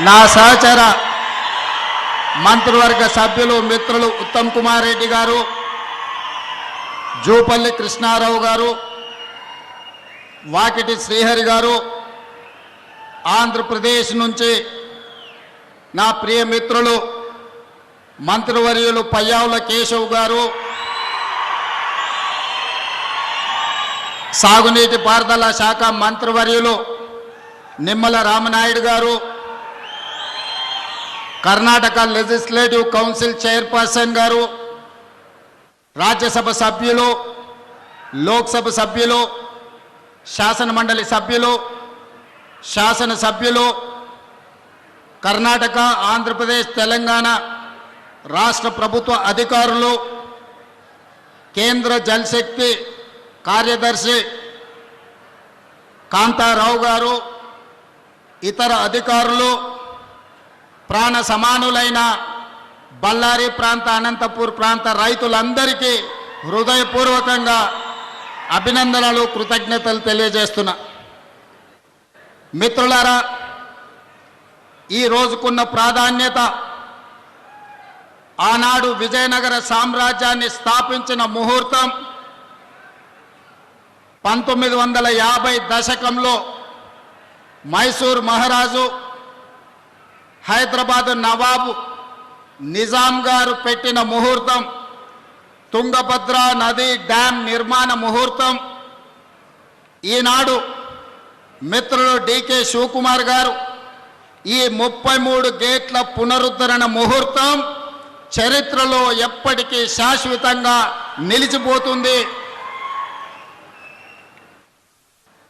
నా సహచర మంత్రివర్గ సభ్యులు మిత్రులు ఉత్తమ్ కుమార్ రెడ్డి గారు, జూపల్లి కృష్ణారావు గారు, వాకిటి శ్రీహరి గారు, ఆంధ్రప్రదేశ్ నుంచి నా ప్రియ మిత్రులు మంత్రివర్యులు పయ్యావుల కేశవ్ గారు, సాగునీటి పారుదల శాఖ మంత్రివర్యులు నిమ్మల రామనాయుడు గారు, కర్ణాటక లెజిస్లేటివ్ కౌన్సిల్ చైర్పర్సన్ గారు, రాజ్యసభ సభ్యులు, లోక్సభ సభ్యులు, శాసనమండలి సభ్యులు, శాసనసభ్యులు, కర్ణాటక, ఆంధ్రప్రదేశ్, తెలంగాణ రాష్ట్ర ప్రభుత్వ అధికారులు, కేంద్ర జలశక్తి కార్యదర్శి కాంతారావు గారు, ఇతర అధికారులు, ప్రాణ సమానులైన బళ్ళారి ప్రాంత, అనంతపూర్ ప్రాంత రైతులందరికీ హృదయపూర్వకంగా అభినందనలు, కృతజ్ఞతలు తెలియజేస్తున్నా. మిత్రులారా, ఈ రోజుకున్న ప్రాధాన్యత ఆనాడు విజయనగర సామ్రాజ్యాన్ని స్థాపించిన ముహూర్తం 1950 దశకంలో మైసూర్ మహారాజు, హైదరాబాద్ నవాబు నిజాం గారు పెట్టిన ముహూర్తం, తుంగభద్ర నది డ్యామ్ నిర్మాణ ముహూర్తం. ఈనాడు మిత్రులు డికే శివకుమార్ గారు ఈ 33 గేట్ల పునరుద్ధరణ ముహూర్తం చరిత్రలో ఎప్పటికీ శాశ్వతంగా నిలిచిపోతుంది.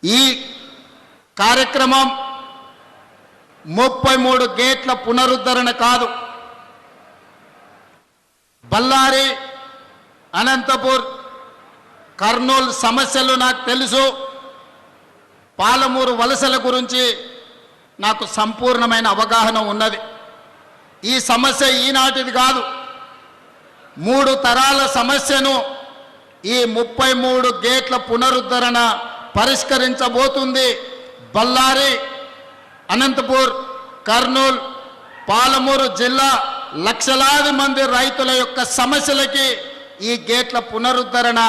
ఈ కార్యక్రమం 33 గేట్ల పునరుద్ధరణ కాదు, బళ్ళారి, అనంతపూర్, కర్నూలు సమస్యలు నాకు తెలుసు, పాలమూరు వలసల గురించి నాకు సంపూర్ణమైన అవగాహన ఉన్నది. ఈ సమస్య ఈనాటిది కాదు, 3 తరాల సమస్యను ఈ 33 గేట్ల పునరుద్ధరణ పరిష్కరించబోతుంది. బళ్ళారి, అనంతపూర్, కర్నూలు, పాలమూరు జిల్లా లక్షలాది మంది రైతుల యొక్క సమస్యలకి ఈ గేట్ల పునరుద్ధరణ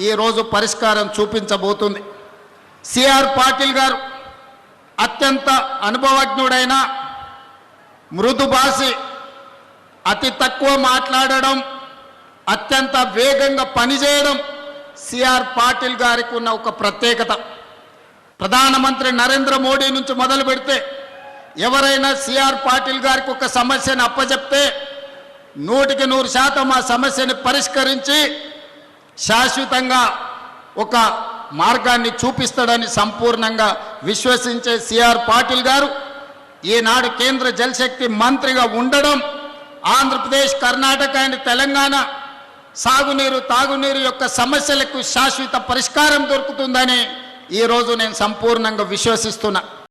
ఈరోజు పరిష్కారం చూపించబోతుంది. సిఆర్ పాటిల్ గారు అత్యంత అనుభవజ్ఞుడైన, మృదుభాషి, అతి తక్కువ మాట్లాడడం, అత్యంత వేగంగా పనిచేయడం సిఆర్ పాటిల్ గారికి ఉన్న ఒక ప్రత్యేకత. ప్రధానమంత్రి నరేంద్ర మోడీ నుంచి మొదలు పెడితే ఎవరైనా సిఆర్ పాటిల్ గారికి ఒక సమస్యను అప్పచెప్తే 100% ఆ సమస్యని పరిష్కరించి శాశ్వతంగా ఒక మార్గాన్ని చూపిస్తాడని సంపూర్ణంగా విశ్వసించే సిఆర్ పాటిల్ గారు ఈనాడు కేంద్ర జలశక్తి మంత్రిగా ఉండడం, ఆంధ్రప్రదేశ్, కర్ణాటక అండ్ తెలంగాణ సాగునీరు, తాగునీరు యొక్క సమస్యలకు శాశ్వత పరిష్కారం దొరుకుతుందని ఈరోజు నేను సంపూర్ణంగా విశ్వసిస్తున్నా.